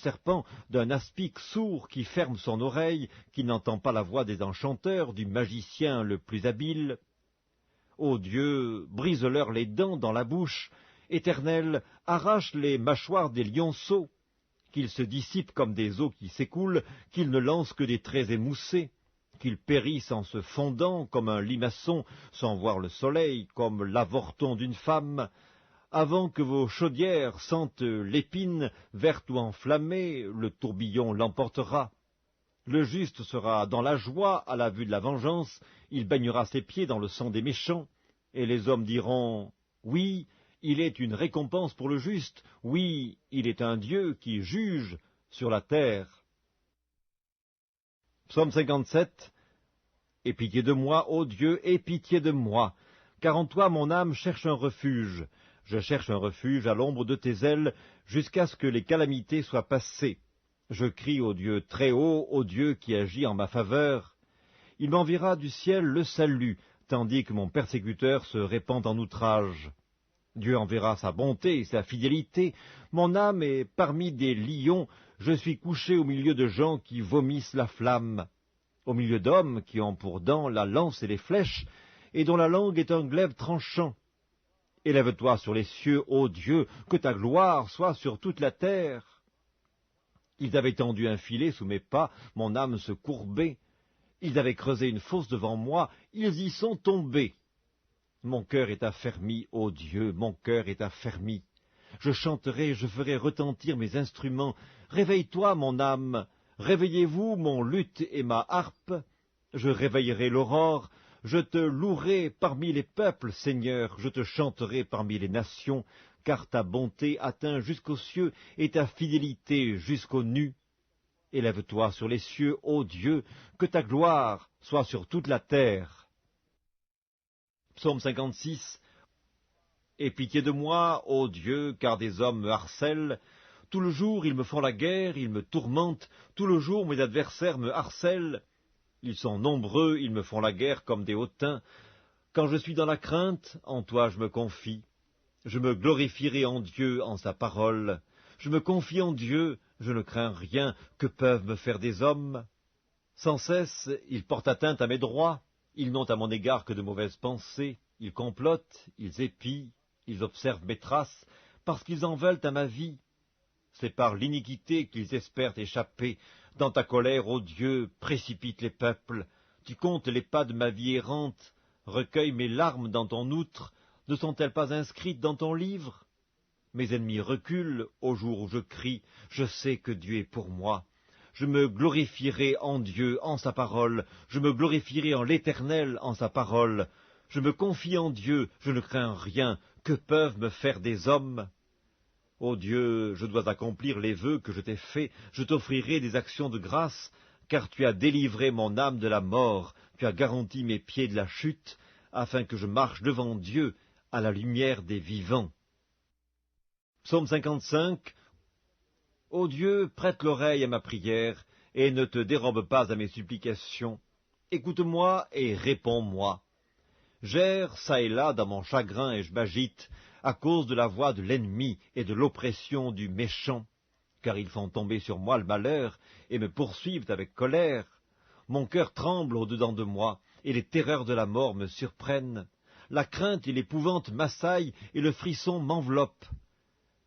serpent, d'un aspic sourd qui ferme son oreille, qui n'entend pas la voix des enchanteurs, du magicien le plus habile. Ô Dieu, brise-leur les dents dans la bouche, Éternel, arrache les mâchoires des lionceaux, qu'ils se dissipent comme des eaux qui s'écoulent, qu'ils ne lancent que des traits émoussés, qu'ils périssent en se fondant comme un limaçon sans voir le soleil, comme l'avorton d'une femme, avant que vos chaudières sentent l'épine, verte ou enflammée, le tourbillon l'emportera. Le juste sera dans la joie à la vue de la vengeance, il baignera ses pieds dans le sang des méchants, et les hommes diront « Oui, il est une récompense pour le juste, oui, il est un Dieu qui juge sur la terre. » Psaume 57. Aie pitié de moi, ô Dieu, aie pitié de moi, car en toi mon âme cherche un refuge. Je cherche un refuge à l'ombre de tes ailes, jusqu'à ce que les calamités soient passées. Je crie au Dieu très haut, au Dieu qui agit en ma faveur. Il m'enverra du ciel le salut, tandis que mon persécuteur se répand en outrage. Dieu enverra sa bonté et sa fidélité. Mon âme est parmi des lions, je suis couché au milieu de gens qui vomissent la flamme, au milieu d'hommes qui ont pour dents la lance et les flèches, et dont la langue est un glaive tranchant. Élève-toi sur les cieux, ô Dieu, que ta gloire soit sur toute la terre. Ils avaient tendu un filet sous mes pas, mon âme se courbait. Ils avaient creusé une fosse devant moi, ils y sont tombés. Mon cœur est affermi, ô Dieu, mon cœur est affermi. Je chanterai, je ferai retentir mes instruments. Réveille-toi, mon âme, réveillez-vous, mon luth et ma harpe. Je réveillerai l'aurore, je te louerai parmi les peuples, Seigneur, je te chanterai parmi les nations, car ta bonté atteint jusqu'aux cieux et ta fidélité jusqu'aux nues. Élève-toi sur les cieux, ô Dieu, que ta gloire soit sur toute la terre. Psaume 56. Aie pitié de moi, ô Dieu, car des hommes me harcèlent. Tout le jour ils me font la guerre, ils me tourmentent, tout le jour mes adversaires me harcèlent. Ils sont nombreux, ils me font la guerre comme des hautains. Quand je suis dans la crainte, en toi je me confie. Je me glorifierai en Dieu, en sa parole. Je me confie en Dieu, je ne crains rien, que peuvent me faire des hommes? Sans cesse, ils portent atteinte à mes droits, ils n'ont à mon égard que de mauvaises pensées, ils complotent, ils épient, ils observent mes traces, parce qu'ils en veulent à ma vie. C'est par l'iniquité qu'ils espèrent échapper. Dans ta colère, ô Dieu, précipite les peuples. Tu comptes les pas de ma vie errante, recueille mes larmes dans ton outre. Ne sont-elles pas inscrites dans ton livre? Mes ennemis reculent au jour où je crie. Je sais que Dieu est pour moi. Je me glorifierai en Dieu, en sa parole. Je me glorifierai en l'Éternel, en sa parole. Je me confie en Dieu, je ne crains rien. Que peuvent me faire des hommes? Ô Dieu, je dois accomplir les vœux que je t'ai faits, je t'offrirai des actions de grâce, car tu as délivré mon âme de la mort, tu as garanti mes pieds de la chute, afin que je marche devant Dieu à la lumière des vivants. Psaume 55. Ô Dieu, prête l'oreille à ma prière, et ne te dérobe pas à mes supplications. Écoute-moi et réponds-moi. J'erre çà et là dans mon chagrin et je m'agite, à cause de la voix de l'ennemi et de l'oppression du méchant, car ils font tomber sur moi le malheur et me poursuivent avec colère. Mon cœur tremble au-dedans de moi, et les terreurs de la mort me surprennent. La crainte et l'épouvante m'assaillent, et le frisson m'enveloppe.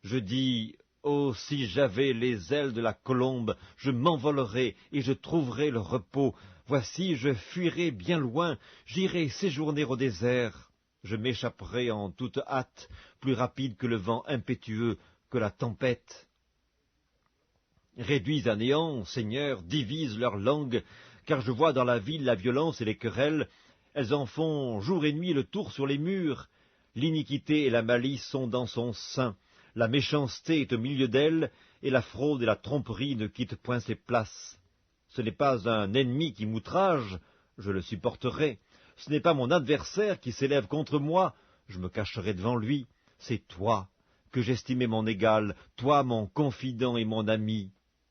Je dis, oh, si j'avais les ailes de la colombe, je m'envolerais et je trouverais le repos. Voici, je fuirai bien loin, j'irai séjourner au désert. Je m'échapperai en toute hâte, plus rapide que le vent impétueux, que la tempête. Réduis à néant, Seigneur, divise leur langue, car je vois dans la ville la violence et les querelles. Elles en font jour et nuit le tour sur les murs. L'iniquité et la malice sont dans son sein. La méchanceté est au milieu d'elle, et la fraude et la tromperie ne quittent point ses places. Ce n'est pas un ennemi qui m'outrage, je le supporterai. Ce n'est pas mon adversaire qui s'élève contre moi, je me cacherai devant lui. C'est toi que j'estimais mon égal, toi mon confident et mon ami.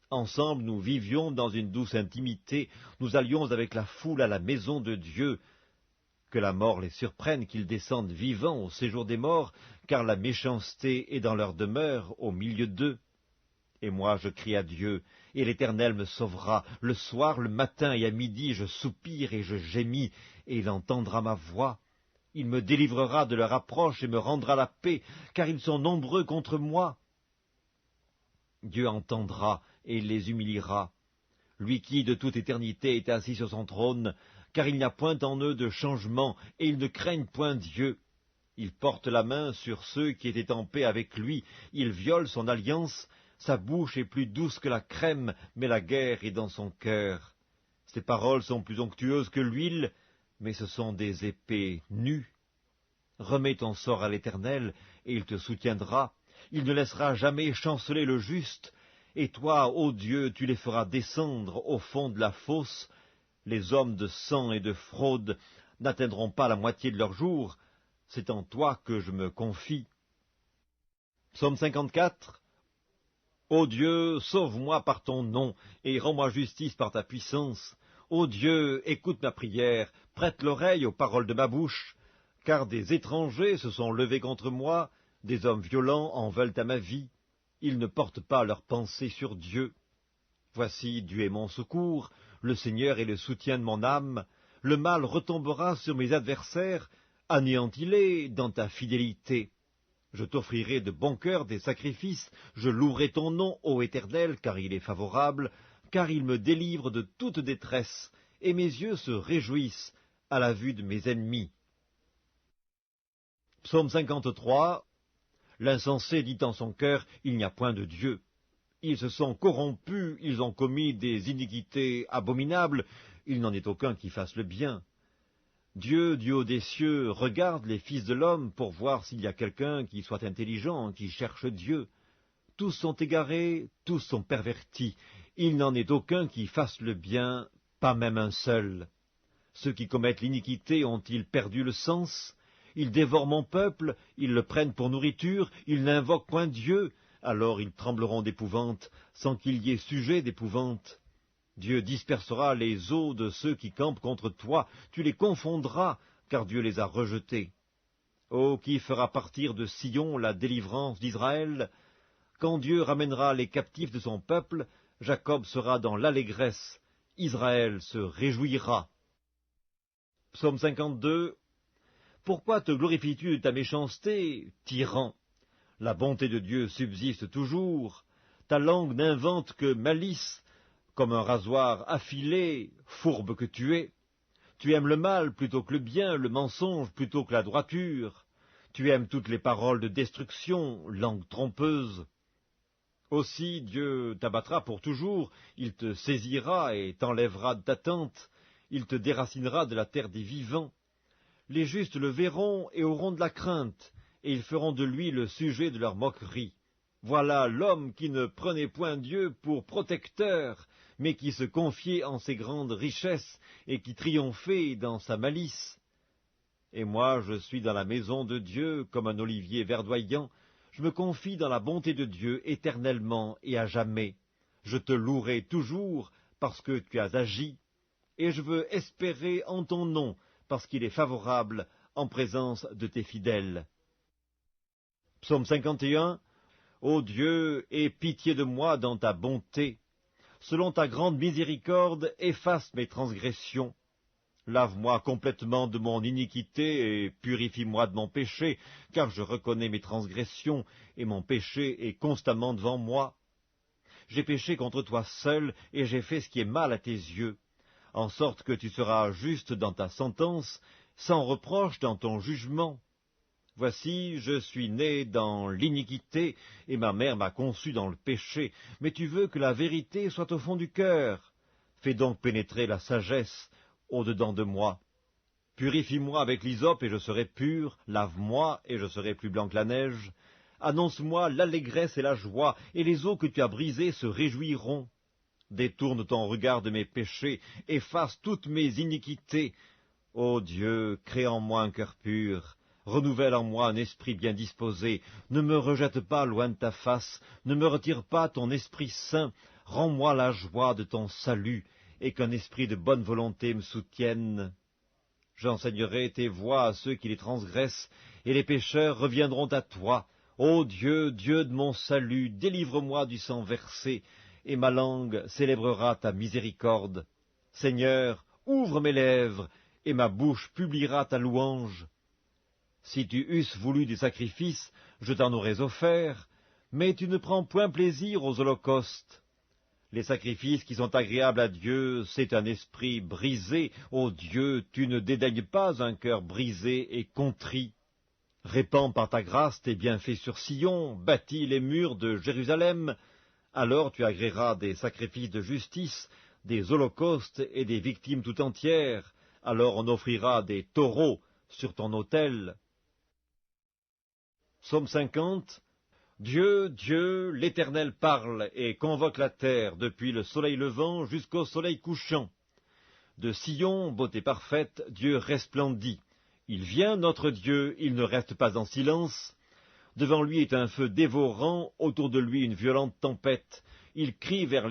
Ensemble nous vivions dans une douce intimité, nous allions avec la foule à la maison de Dieu. Que la mort les surprenne, qu'ils descendent vivants au séjour des morts, car la méchanceté est dans leur demeure au milieu d'eux. Et moi je crie à Dieu, et l'Éternel me sauvera. Le soir, le matin et à midi, je soupire et je gémis, et il entendra ma voix. Il me délivrera de leur approche et me rendra la paix, car ils sont nombreux contre moi. Dieu entendra et il les humiliera. Lui qui, de toute éternité, est assis sur son trône, car il n'y a point en eux de changement, et ils ne craignent point Dieu. Il porte la main sur ceux qui étaient en paix avec lui, il viole son alliance, sa bouche est plus douce que la crème, mais la guerre est dans son cœur. Ses paroles sont plus onctueuses que l'huile, mais ce sont des épées nues. Remets ton sort à l'Éternel, et il te soutiendra. Il ne laissera jamais chanceler le juste. Et toi, ô Dieu, tu les feras descendre au fond de la fosse. Les hommes de sang et de fraude n'atteindront pas la moitié de leur jour. C'est en toi que je me confie. Psaume 54. Ô Dieu, sauve-moi par ton nom, et rends-moi justice par ta puissance. Ô Dieu, écoute ma prière, prête l'oreille aux paroles de ma bouche. Car des étrangers se sont levés contre moi, des hommes violents en veulent à ma vie. Ils ne portent pas leur pensée sur Dieu. Voici, Dieu est mon secours, le Seigneur est le soutien de mon âme. Le mal retombera sur mes adversaires, anéantis-les dans ta fidélité. Je t'offrirai de bon cœur des sacrifices, je louerai ton nom, ô Éternel, car il est favorable, car il me délivre de toute détresse, et mes yeux se réjouissent à la vue de mes ennemis. Psaume 53. L'insensé dit en son cœur, il n'y a point de Dieu. Ils se sont corrompus, ils ont commis des iniquités abominables, il n'en est aucun qui fasse le bien. Dieu, du haut des cieux, regarde les fils de l'homme pour voir s'il y a quelqu'un qui soit intelligent, qui cherche Dieu. Tous sont égarés, tous sont pervertis, il n'en est aucun qui fasse le bien, pas même un seul. Ceux qui commettent l'iniquité ont-ils perdu le sens? Ils dévorent mon peuple, ils le prennent pour nourriture, ils n'invoquent point Dieu, alors ils trembleront d'épouvante, sans qu'il y ait sujet d'épouvante. Dieu dispersera les eaux de ceux qui campent contre toi, tu les confondras, car Dieu les a rejetés. Ô qui fera partir de Sion la délivrance d'Israël? Quand Dieu ramènera les captifs de son peuple, Jacob sera dans l'allégresse, Israël se réjouira. Psaume 52. Pourquoi te glorifies-tu de ta méchanceté, tyran? La bonté de Dieu subsiste toujours. Ta langue n'invente que malice, comme un rasoir affilé, fourbe que tu es. Tu aimes le mal plutôt que le bien, le mensonge plutôt que la droiture. Tu aimes toutes les paroles de destruction, langue trompeuse. Aussi Dieu t'abattra pour toujours, il te saisira et t'enlèvera de ta tente, il te déracinera de la terre des vivants. Les justes le verront et auront de la crainte, et ils feront de lui le sujet de leur moquerie. Voilà l'homme qui ne prenait point Dieu pour protecteur, mais qui se confiait en ses grandes richesses, et qui triomphait dans sa malice. Et moi, je suis dans la maison de Dieu comme un olivier verdoyant, je me confie dans la bonté de Dieu éternellement et à jamais. Je te louerai toujours parce que tu as agi, et je veux espérer en ton nom, parce qu'il est favorable en présence de tes fidèles. Psaume 51. Ô Dieu, aie pitié de moi dans ta bonté. Selon ta grande miséricorde, efface mes transgressions. Lave-moi complètement de mon iniquité et purifie-moi de mon péché, car je reconnais mes transgressions, et mon péché est constamment devant moi. J'ai péché contre toi seul, et j'ai fait ce qui est mal à tes yeux, en sorte que tu seras juste dans ta sentence, sans reproche dans ton jugement. Voici, je suis né dans l'iniquité, et ma mère m'a conçu dans le péché, mais tu veux que la vérité soit au fond du cœur. Fais donc pénétrer la sagesse au-dedans de moi. Purifie-moi avec l'hysope, et je serai pur, lave-moi, et je serai plus blanc que la neige. Annonce-moi l'allégresse et la joie, et les eaux que tu as brisées se réjouiront. Détourne ton regard de mes péchés, efface toutes mes iniquités. Ô Dieu, crée en moi un cœur pur. Renouvelle en moi un esprit bien disposé, ne me rejette pas loin de ta face, ne me retire pas ton Esprit Saint, rends-moi la joie de ton salut, et qu'un esprit de bonne volonté me soutienne. J'enseignerai tes voies à ceux qui les transgressent, et les pécheurs reviendront à toi. Ô Dieu, Dieu de mon salut, délivre-moi du sang versé, et ma langue célébrera ta miséricorde. Seigneur, ouvre mes lèvres, et ma bouche publiera ta louange. Si tu eusses voulu des sacrifices, je t'en aurais offert, mais tu ne prends point plaisir aux holocaustes. Les sacrifices qui sont agréables à Dieu, c'est un esprit brisé. Ô Dieu, tu ne dédaignes pas un cœur brisé et contrit. Répands par ta grâce tes bienfaits sur Sion, bâtis les murs de Jérusalem. Alors tu agréeras des sacrifices de justice, des holocaustes et des victimes tout entières. Alors on offrira des taureaux sur ton autel. Psaume 50. Dieu, Dieu, l'Éternel parle et convoque la terre depuis le soleil levant jusqu'au soleil couchant. De Sion, beauté parfaite, Dieu resplendit. Il vient, notre Dieu, il ne reste pas en silence. Devant lui est un feu dévorant, autour de lui une violente tempête. Il crie vers